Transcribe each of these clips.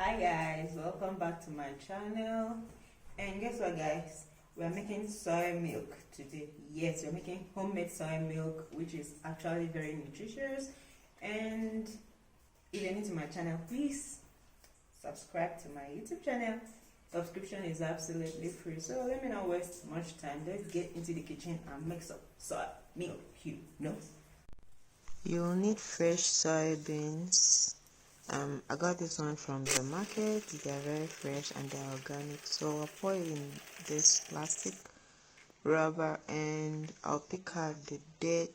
Hi guys, welcome back to my channel. And guess what guys, we are making soy milk today. Yes, we're making homemade soy milk, which is actually very nutritious. And if you're new to my channel, please subscribe to my YouTube channel. Subscription is absolutely free, so let me not waste much time. Let's get into the kitchen and make some soy milk. You'll need fresh soybeans. I got this one from the market. They are very fresh and they're organic. So I'll pour it in this plastic rubber and I'll pick out the dead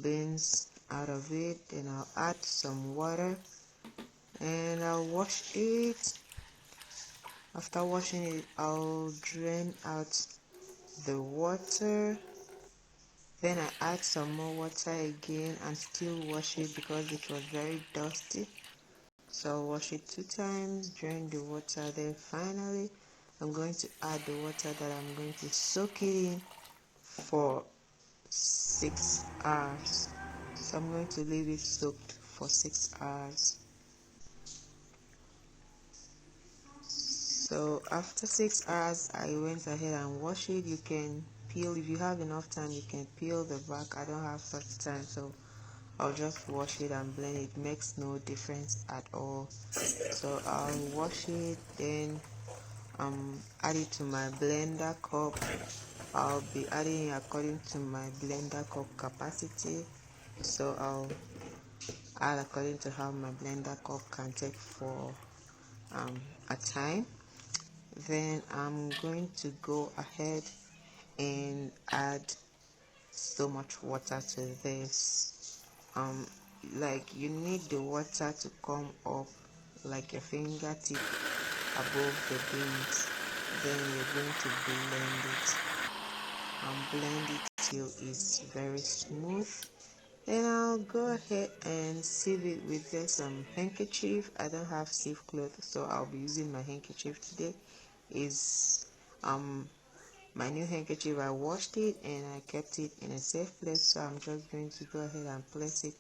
beans out of it. Then I'll add some water and I'll wash it. After washing it, I'll drain out the water. Then I add some more water again and still wash it because it was very dusty. So I'll wash it 2 times, drain the water, then finally I'm going to add the water that I'm going to soak it in for 6 hours. So I'm going to leave it soaked for 6 hours. So after 6 hours I went ahead and washed it. You can peel, if you have enough time you can peel the back. I don't have such time, so I'll just wash it and blend it. Makes no difference at all. So I'll wash it, then add it to my blender cup. I'll be adding according to my blender cup capacity, so I'll add according to how my blender cup can take for a time. Then I'm going to go ahead and add so much water to this. Like you need the water to come up like your fingertip above the beans. Then you're going to blend it and blend it till it's very smooth. Then I'll go ahead and sieve it with this handkerchief. I don't have sieve cloth, so I'll be using my handkerchief today. Is my new handkerchief. I washed it and I kept it in a safe place, so I'm just going to go ahead and place it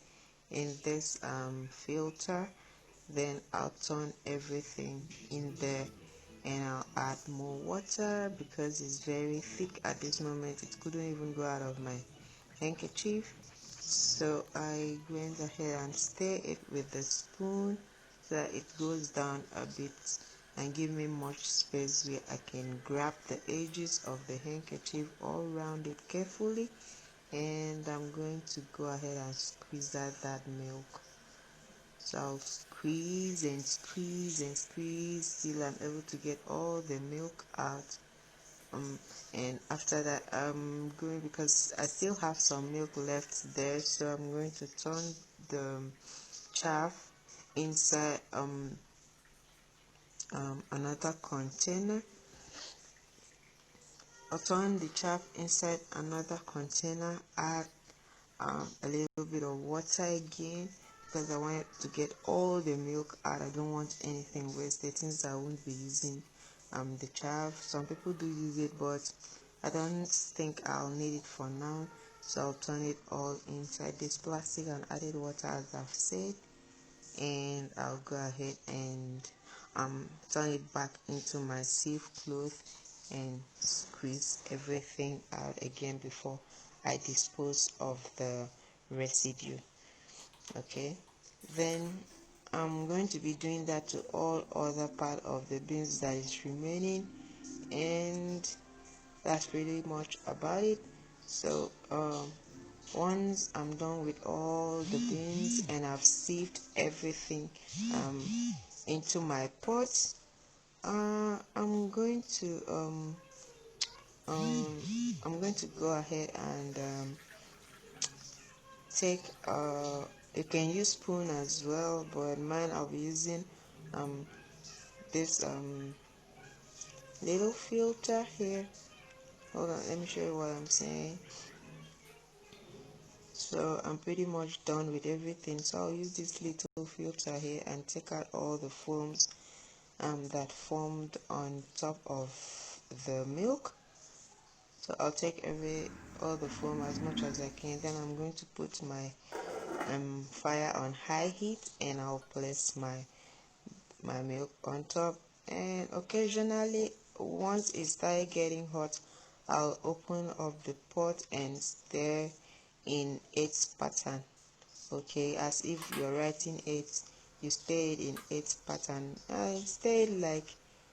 in this filter. Then I'll turn everything in there and I'll add more water because it's very thick at this moment. It couldn't even go out of my handkerchief, so I went ahead and stir it with the spoon so that it goes down a bit and give me much space where I can grab the edges of the handkerchief all around it carefully. And I'm going to go ahead and squeeze out that milk. So I'll squeeze and squeeze and squeeze till I'm able to get all the milk out. And after that I'm going, because I still have some milk left there, so I'm going to turn the chaff inside another container. I'll turn the chaff inside another container, add a little bit of water again because I want to get all the milk out. I don't want anything wasted since I won't be using the chaff. Some people do use it, but I don't think I'll need it for now, so I'll turn it all inside this plastic and added water as I've said, and I'll go ahead and turn it back into my sieve cloth and squeeze everything out again before I dispose of the residue. Okay, then I'm going to be doing that to all other part of the beans that is remaining, and that's pretty much about it. So once I'm done with all the beans and I've sieved everything into my pot, I'm going to go ahead and take you can use spoon as well, but mine I'll be using this little filter here. Hold on, let me show you what I'm saying. So I'm pretty much done with everything, so I'll use this little filter here and take out all the foams that formed on top of the milk. So I'll take all the foam as much as I can. Then I'm going to put my fire on high heat and I'll place my my milk on top, and occasionally once it started getting hot, I'll open up the pot and stir in 8 pattern. Okay, as if you're writing 8, you stir it in 8 pattern. I stirred like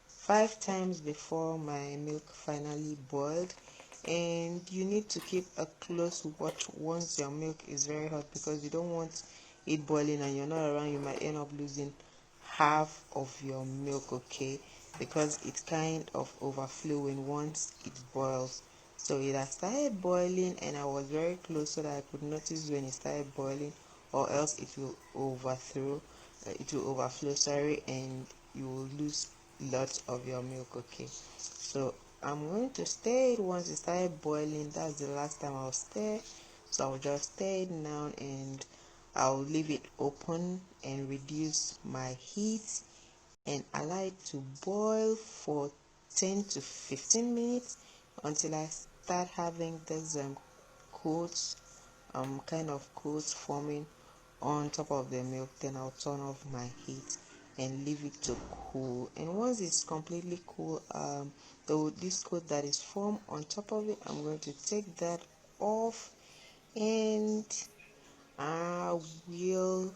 5 times before my milk finally boiled. And you need to keep a close watch once your milk is very hot, because you don't want it boiling and you're not around. You might end up losing half of your milk, okay, because it kind of overflowing once it boils. So it has started boiling and I was very close so that I could notice when it started boiling, or else it will overflow, sorry, and you will lose lots of your milk, okay. So I'm going to stir it once it started boiling. That's the last time I'll stir. So I'll just stir it now and I'll leave it open and reduce my heat and allow it to boil for 10 to 15 minutes until I start having this coats, kind of coats forming on top of the milk. Then I'll turn off my heat and leave it to cool. And once it's completely cool, this coat that is formed on top of it, I'm going to take that off, and I will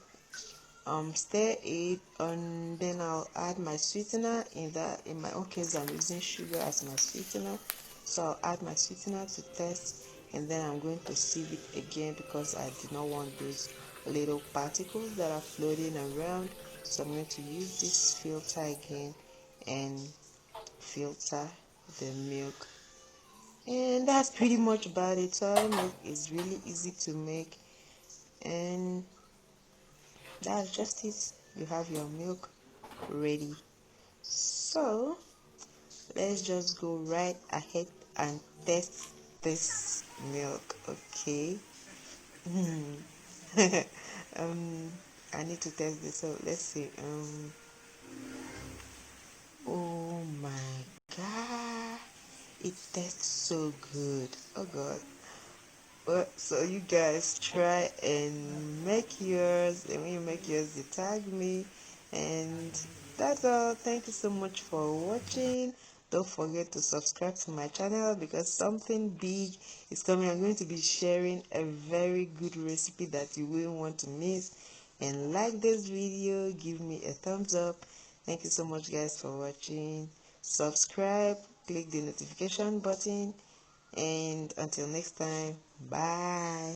stir it, and then I'll add my sweetener. In my own case, I'm using sugar as my sweetener, so I'll add my sweetener to test, and then I'm going to sieve it again because I do not want those little particles that are floating around. So I'm going to use this filter again and filter the milk. And that's pretty much about it. Soy milk is really easy to make, and that's just it. You have your milk ready. So let's just go right ahead and test this milk, okay? um I need to test this, so let's see. Oh my god, it tastes so good. Oh god. Well, so you guys try and make yours, and when you make yours, you tag me. And that's all. Thank you so much for watching. Don't forget to subscribe to my channel because something big is coming. I'm going to be sharing a very good recipe that you wouldn't want to miss. And like this video, give me a thumbs up. Thank you so much, guys, for watching. Subscribe, click the notification button, and until next time, bye.